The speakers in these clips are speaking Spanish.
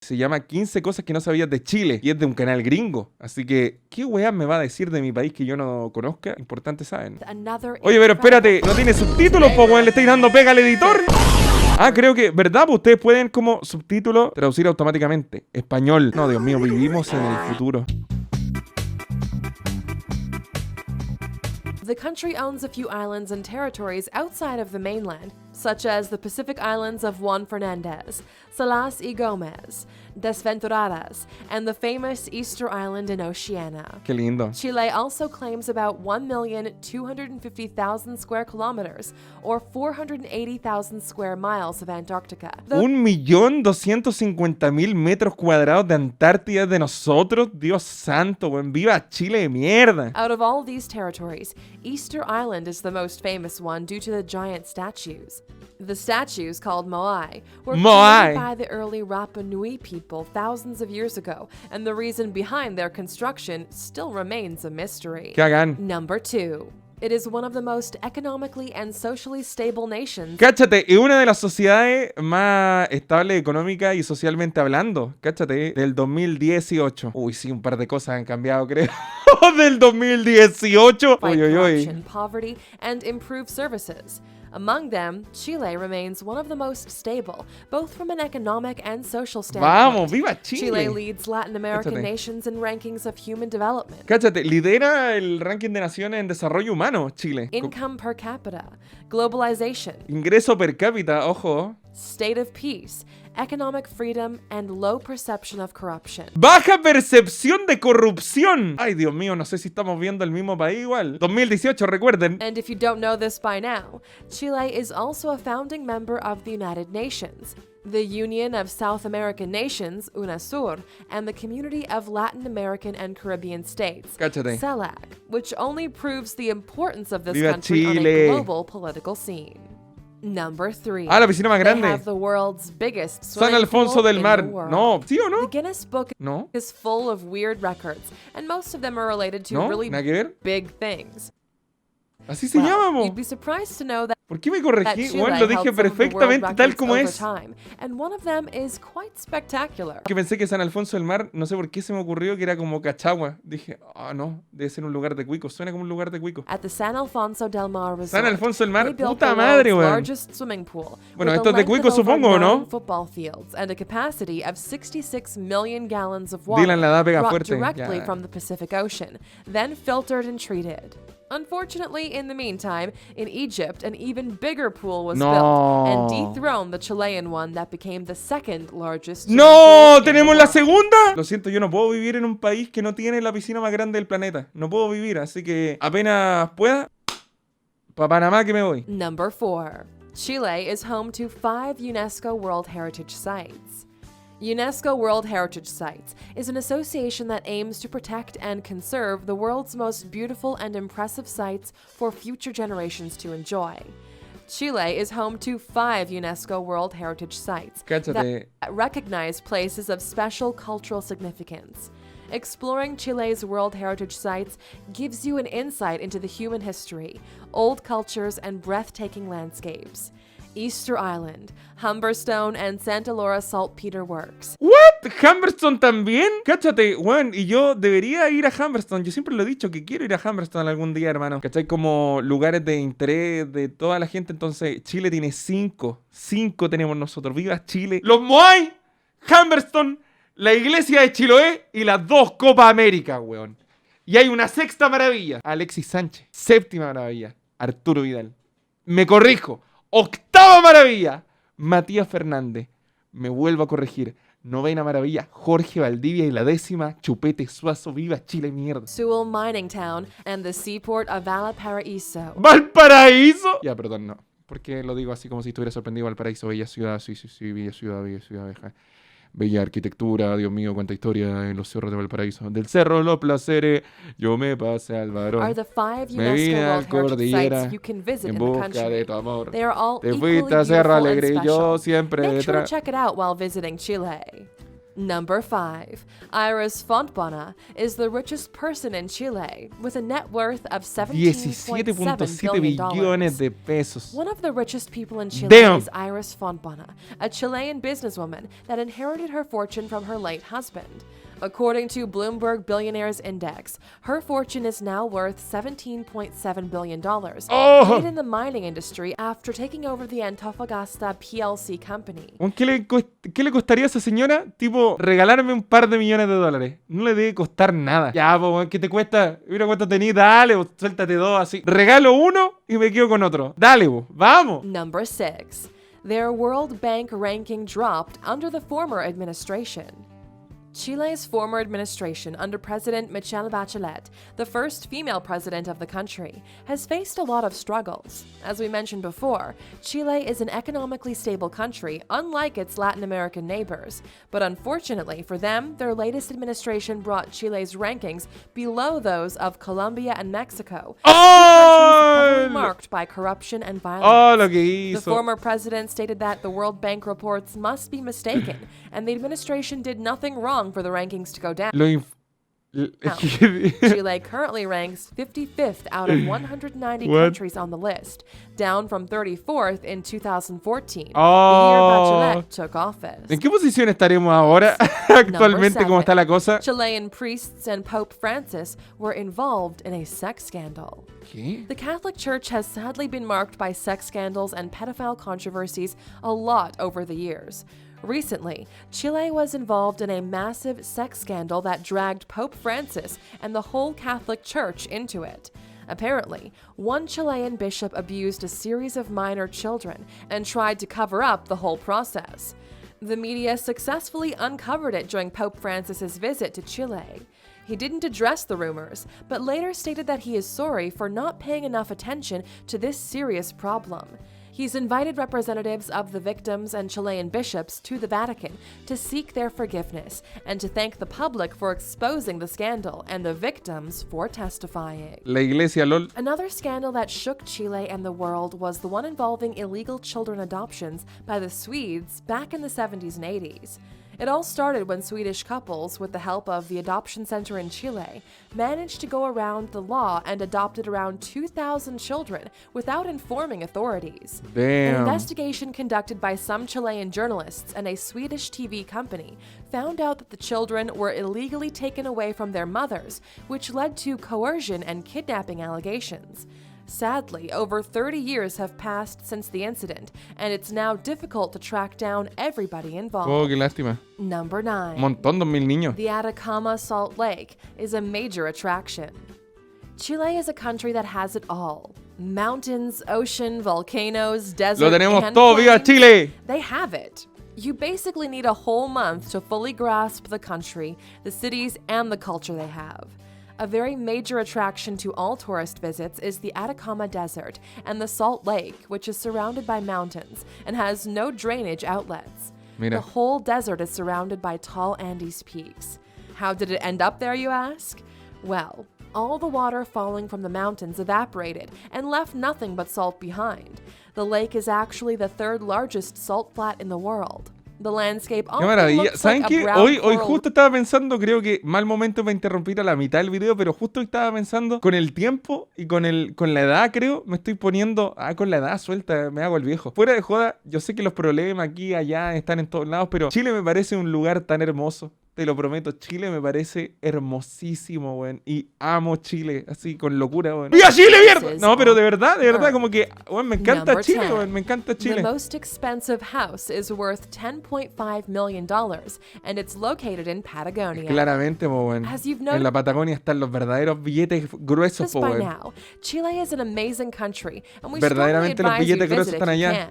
Se llama 15 cosas que no sabías de Chile y es de un canal gringo. Así que, ¿qué weá me va a decir de mi país que yo no conozca? Importante saben. Oye, pero espérate, ¿no tiene subtítulos, po, weón? ¿Le estáis dando pega al editor? Ah, creo que, ¿verdad? Pues ustedes pueden como subtítulo traducir automáticamente. Español. No, Dios mío, vivimos en el futuro. The country owns a few islands and territories outside of the mainland, such as the Pacific Islands of Juan Fernandez, Salas y Gomez, Desventuradas, and the famous Easter Island in Oceania. Qué lindo. Chile also claims about 1,250,000 square kilometers, or 480,000 square miles of Antarctica. 1.250.000 metros cuadrados de Antártida de nosotros. Dios santo, weón. ¡Viva Chile de mierda! Out of all these territories, Easter Island is the most famous one due to the giant statues. The statues, called moai, were Moai. created by the early Rapa Nui people thousands of years ago, and the reason behind their construction still remains a mystery. ¡Qué hagan! Number 2. It is one of the most economically and socially stable nations. Cáchate, es una de las sociedades más estables económica y socialmente hablando. Cáchate, del 2018. Uy, sí, un par de cosas han cambiado, creo. Del 2018. Fight Uy, uy, uy. corruption, poverty, and improve services. Among them, Chile remains one of the most stable, both from an economic and social standpoint. Vamos, viva Chile. Chile leads Latin American Cáchate. nations in rankings of human development. Cáchate, lidera el ranking de naciones en desarrollo humano, Chile. Income per capita, globalization, Ingreso per cápita, ojo. state of peace, economic freedom, and low perception of corruption. Baja percepción de corrupción. Ay, Dios mío, no sé si estamos viendo el mismo país igual. 2018, recuerden. And if you don't know this by now, Chile is also a founding member of the United Nations, the Union of South American Nations, UNASUR, and the Community of Latin American and Caribbean States, Cáchate. CELAC, which only proves the importance of this Viva country on Chile. a global political scene. Number 3. Ah, la piscina más They grande. have the world's biggest San swimming Alfonso pool del in Mar. the world. No, ¿sí o The no? Guinness Book No. is full of weird records, and most of them are related to No, really nada que ver. big things. Así se Well, llama, mo. you'd be surprised to know that ¿Por qué me that corregí? Chile Bueno, lo held dije some of the world perfectamente tal records como over es. time, and one of them is quite spectacular. Que pensé que San Alfonso del Mar, no sé por qué se me ocurrió que era como Cachagua. Dije, ah, no, debe ser un lugar de cuicos. Suena como un lugar de cuicos. At the San Alfonso del Mar Resort, San Alfonso del Mar, they built puta the madre, world's weón. largest swimming pool, Bueno, with esto a es de length of cuicos, over supongo, ¿o no? 9 football fields and a capacity of 66 million gallons of water Dylan la da pega brought fuerte. directly Ya. from the Pacific Ocean, then filtered and treated. Unfortunately, in the meantime, in Egypt, an even bigger pool was No. built and dethroned the Chilean one that became the second largest swimming ¡No! pool in the ¿Tenemos la world. segunda? Lo siento, yo no puedo vivir en un país que no tiene la piscina más grande del planeta. No puedo vivir, así que apenas pueda, para Panamá que me voy. Number 4. Chile is home to 5 UNESCO World Heritage Sites. UNESCO World Heritage Sites is an association that aims to protect and conserve the world's most beautiful and impressive sites for future generations to enjoy. Chile is home to 5 UNESCO World Heritage Sites Cáchate. that recognize places of special cultural significance. Exploring Chile's World Heritage Sites gives you an insight into the human history, old cultures, and breathtaking landscapes. Easter Island, Humberstone, and Santa Laura Saltpeter Works. ¿What? ¿Humberstone también? Cáchate, weón, y yo debería ir a Humberstone. Yo siempre lo he dicho que quiero ir a Humberstone algún día, hermano. ¿Cachai? Como lugares de interés de toda la gente. Entonces, Chile tiene 5. 5 tenemos nosotros. ¡Viva Chile! Los Moai, Humberstone, la iglesia de Chiloé y las 2 Copa América, weón. Y hay una sexta maravilla. Alexis Sánchez. Séptima maravilla. Arturo Vidal. Me corrijo. Octava maravilla. Matías Fernández. Me vuelvo a corregir. Novena maravilla. Jorge Valdivia. Y la 10ª. Chupete Suazo. Viva Chile, mierda. Sewell Mining Town, and the seaport of Valparaíso. ¿Valparaíso? Ya, perdón, no. Porque lo digo así como si estuviera sorprendido. Valparaíso, bella ciudad. Sí, bella ciudad, vieja. Bella arquitectura, Dios mío, cuánta historia en los cerros de Valparaíso. Del cerro de los placeres, yo me pasé al varón. Are the 5 Me vine UNESCO a World Heritage cordillera Sites you can visit en in the busca de country. tu amor. They are all Te equally fuiste a Cerro beautiful and Alegre y yo special. siempre Make sure to detrás. check it out while visiting Chile. Number 5. Iris Fontbona is the richest person in Chile with a net worth of $17.7 17.7 billion. billones de pesos. One of the richest people in Chile Damn. is Iris Fontbona, a Chilean businesswoman that inherited her fortune from her late husband. According to Bloomberg Billionaires Index, her fortune is now worth $17.7 billion, Oh. made in the mining industry after taking over the Antofagasta PLC company. ¿Qué le costaría a esa señora? Tipo, regalarme un par de millones de dólares. No le debe costar nada. Ya, pues, weón, ¿qué te cuesta? Mira cuánto tenés, dale, pues, suéltate dos así. Regalo uno y me quedo con otro. Dale, pues, vamos. Number 6. Their World Bank ranking dropped under the former administration. Chile's former administration under President Michelle Bachelet, the first female president of the country, has faced a lot of struggles. As we mentioned before, Chile is an economically stable country, unlike its Latin American neighbors. But unfortunately for them, their latest administration brought Chile's rankings below those of Colombia and Mexico, ¡Oh! marked by corruption and violence. ¡Oh, lo que The hizo! former president stated that the World Bank reports must be mistaken, and the administration did nothing wrong for the rankings to go down. Chile currently ranks 55th out of 190 What? countries on the list, down from 34th in 2014, Oh. the year Bachelet took office. ¿En qué posición estaremos ahora? Actualmente, ¿cómo está la cosa? Chilean priests and Pope Francis were involved in a sex scandal. ¿Qué? The Catholic Church has sadly been marked by sex scandals and pedophile controversies a lot over the years. Recently, Chile was involved in a massive sex scandal that dragged Pope Francis and the whole Catholic Church into it. Apparently, one Chilean bishop abused a series of minor children and tried to cover up the whole process. The media successfully uncovered it during Pope Francis's visit to Chile. He didn't address the rumors, but later stated that he is sorry for not paying enough attention to this serious problem. He's invited representatives of the victims and Chilean bishops to the Vatican to seek their forgiveness and to thank the public for exposing the scandal and the victims for testifying. La iglesia, lol. Another scandal that shook Chile and the world was the one involving illegal children adoptions by the Swedes back in the 70s and 80s. It all started when Swedish couples, with the help of the Adoption Center in Chile, managed to go around the law and adopted around 2,000 children without informing authorities. An Damn. investigation conducted by some Chilean journalists and a Swedish TV company found out that the children were illegally taken away from their mothers, which led to coercion and kidnapping allegations. Sadly, over 30 years have passed since the incident, and it's now difficult to track down everybody Oh, involved. qué lástima. Number 9. Un montón, 2.000 niños. The Atacama Salt Lake is a major attraction. Chile is a country that has it all. Mountains, ocean, volcanoes, desert, Lo tenemos and todo, ¡viva plains. Chile! They have it. You basically need a whole month to fully grasp the country, the cities, and the culture they have. A very major attraction to all tourist visits is the Atacama Desert and the Salt Lake, which is surrounded by mountains and has no drainage outlets. Mira. The whole desert is surrounded by tall Andes peaks. How did it end up there, you ask? Well, all the water falling from the mountains evaporated and left nothing but salt behind. The lake is actually the third largest salt flat in the world. The landscape ¡Qué often maravilla! looks ¿Saben like a qué? brown Hoy coral. justo estaba pensando, creo que mal momento para interrumpir a la mitad del video, pero justo estaba pensando, con el tiempo y con la edad, creo, me estoy poniendo, con la edad suelta, me hago el viejo. Fuera de joda, yo sé que los problemas aquí, allá, están en todos lados, pero Chile me parece un lugar tan hermoso. Te lo prometo, Chile me parece hermosísimo, weón. Y amo Chile, así, con locura, weón. ¡Viva Chile, mierda! No, pero de verdad, como que, weón, me encanta Number Chile, 10. weón, me encanta The Chile. most expensive house is worth $10.5 million, and it's located in Patagonia. Claramente, po, weón. As you've En noted- la Patagonia están los verdaderos billetes gruesos, This po, by weón. now, Chile is an amazing country, and we strongly Verdaderamente los advise you billetes gruesos visit if están you allá. can.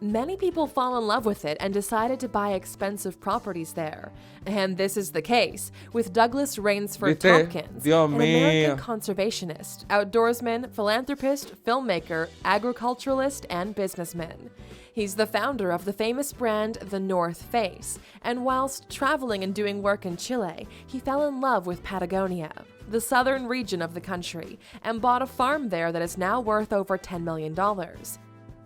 Many people fall in love with it and decided to buy expensive properties there. And this is the case with Douglas Rainsford ¿Viste? Tompkins, Dios an mío. American conservationist, outdoorsman, philanthropist, filmmaker, agriculturalist, and businessman. He's the founder of the famous brand The North Face, and whilst traveling and doing work in Chile, he fell in love with Patagonia, the southern region of the country, and bought a farm there that is now worth over $10 million.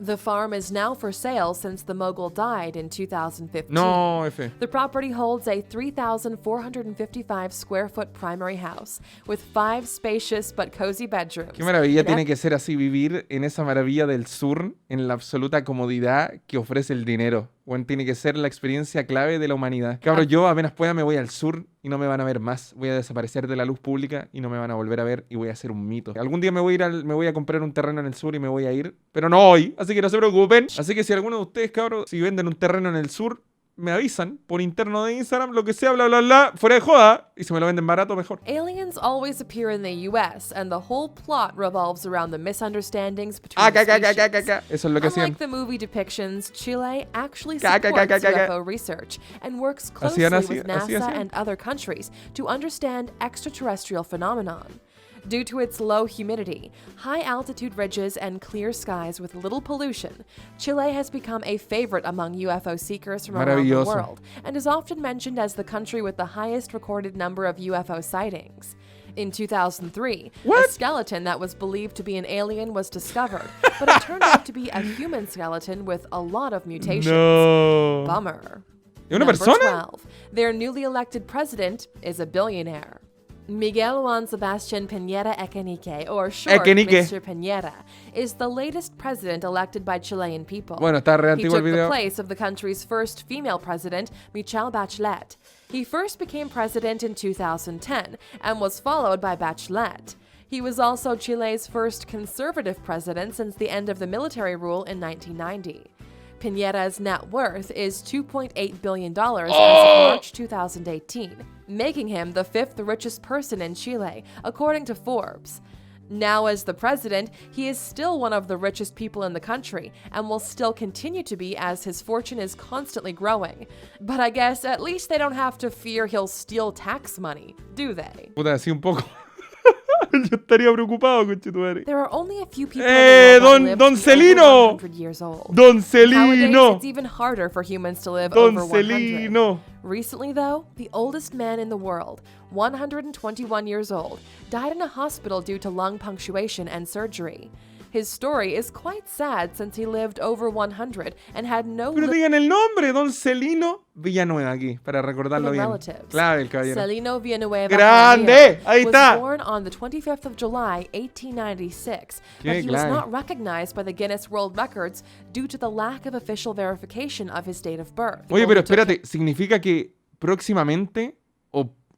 The farm is now for sale since the mogul died in 2015. No, F. The property holds a 3,455 square foot primary house with 5 spacious but cozy bedrooms. Qué maravilla An tiene que ser así vivir en esa maravilla del sur, en la absoluta comodidad que ofrece el dinero. Bueno, tiene que ser la experiencia clave de la humanidad. Cabrón, yo apenas pueda me voy al sur y no me van a ver más. Voy a desaparecer de la luz pública y no me van a volver a ver y voy a ser un mito. Algún día me voy a comprar un terreno en el sur y me voy a ir, pero no hoy, así que no se preocupen. Así que si alguno de ustedes, cabros, si venden un terreno en el sur, me avisan por interno de Instagram, lo que sea, bla, bla, bla, fuera de joda. Y si me lo venden barato, mejor. Aliens always appear in the US, and the whole plot revolves around the misunderstandings between the species. Eso es lo que hacían. Unlike the movie depictions, Chile actually Ca, ca, ca, supports ca, ca. UFO research and works closely Hacían with así, NASA hacían. and other countries to understand extraterrestrial phenomenon. Due to its low humidity, high altitude ridges, and clear skies with little pollution, Chile has become a favorite among UFO seekers from around the Maravilloso. world and is often mentioned as the country with the highest recorded number of UFO sightings. In 2003, What? a skeleton that was believed to be an alien was discovered, but it turned out to be a human skeleton with a lot of mutations. No. Bummer. ¿Es una Number persona? 12. Their newly elected president is a billionaire. Miguel Juan Sebastián Piñera Echenique, or short Echenique. Mr. Piñera, is the latest president elected by Chilean people. Bueno, está re He antiguo el took the video. place of the country's first female president, Michelle Bachelet. He first became president in 2010 and was followed by Bachelet. He was also Chile's first conservative president since the end of the military rule in 1990. Piñera's net worth is $2.8 billion as of March 2018, making him the 5th richest person in Chile, according to Forbes. Now as the president, he is still one of the richest people in the country and will still continue to be as his fortune is constantly growing. But I guess at least they don't have to fear he'll steal tax money, do they? Puta, así un poco. Yo estaría preocupado, conchetumare. There are only a few people in the world that live Don to be over Celino! 100 years old. Don Nowadays, Celino. it's even harder for humans to live Don over 100. Celino. Recently, though, the oldest man in the world, 121 years old, died in a hospital due to lung punctuation and surgery. His story is quite sad since he lived over 100 and had no Pero digan el nombre, Don Celino Villanueva aquí, para recordarlo living bien. relatives. Clave el caballero. Celino Villanueva ¡Grande! Ahí was está. born on the 25th of July, 1896, but Qué he was clave. not recognized by the Guinness World Records due to the lack of official verification of his date of birth. Oye, People pero who took espérate, ¿significa que próximamente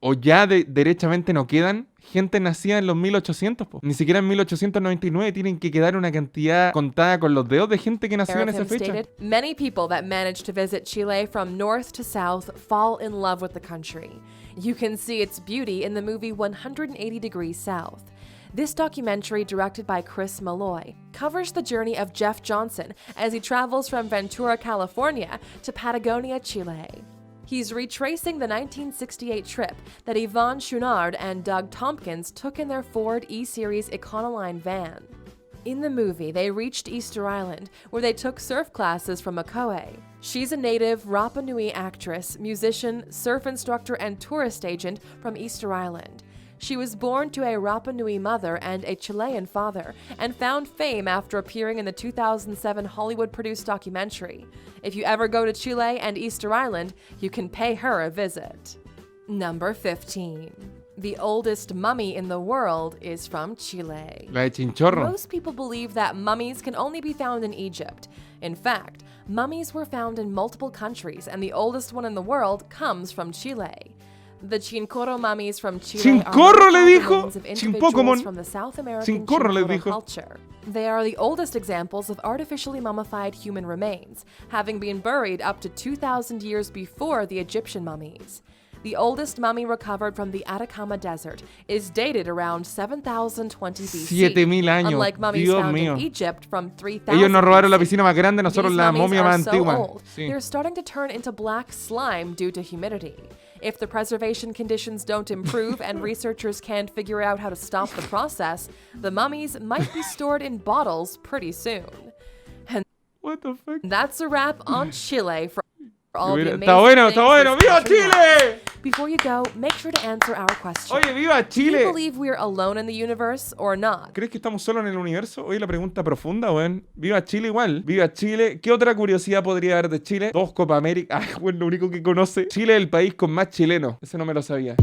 o ya derechamente no quedan gente nacida en los 1800? Po? Ni siquiera en 1899 tienen que quedar una cantidad contada con los dedos de gente que nació en esa him fecha. stated, many people that manage to visit Chile from north to south fall in love with the country. You can see its beauty in the movie 180 Degrees South. This documentary, directed by Chris Malloy, covers the journey of Jeff Johnson as he travels from Ventura, California to Patagonia, Chile. He's retracing the 1968 trip that Yvonne Chouinard and Doug Tompkins took in their Ford E-Series Econoline van. In the movie, they reached Easter Island, where they took surf classes from Makoe. She's a native Rapa Nui actress, musician, surf instructor, and tourist agent from Easter Island. She was born to a Rapa Nui mother and a Chilean father, and found fame after appearing in the 2007 Hollywood-produced documentary. If you ever go to Chile and Easter Island, you can pay her a visit. Number 15. The oldest mummy in the world is from Chile. La de Chinchorro. Most people believe that mummies can only be found in Egypt. In fact, mummies were found in multiple countries, and the oldest one in the world comes from Chile. The Chincorro mummies from Chile Chincorro are le modified dijo. remains of individuals Chimpócomon. from the South American Chincorro le Chincorro dijo. culture. They are the oldest examples of artificially mummified human remains, having been buried up to 2,000 years before the Egyptian mummies. The oldest mummy recovered from the Atacama Desert is dated around 7020 BC. 7000 años. Unlike mummies Dios found mío. in Egypt from 3000 Ellos nos robaron la BC. piscina más grande, nosotros These la mummies momia are más so antigua. old, Sí. they're starting to turn into black slime due to humidity. If the preservation conditions don't improve and researchers can't figure out how to stop the process, the mummies might be stored in bottles pretty soon. What the fuck? That's a wrap on Chile for all the Mira, amazing está bueno, things está bueno. this ¡Viva country has. Chile! Before you go, make sure to answer our question. Oye, ¡viva Do you Chile! believe we're alone in the universe or not? ¿Crees que estamos solos en el universo? Oye, la pregunta profunda, weón. ¡Viva Chile igual! ¡Viva Chile! ¿Qué otra curiosidad podría haber de Chile? Dos Copa América. Ay, weón, lo único que conoce. Chile es el país con más chilenos. Ese no me lo sabía.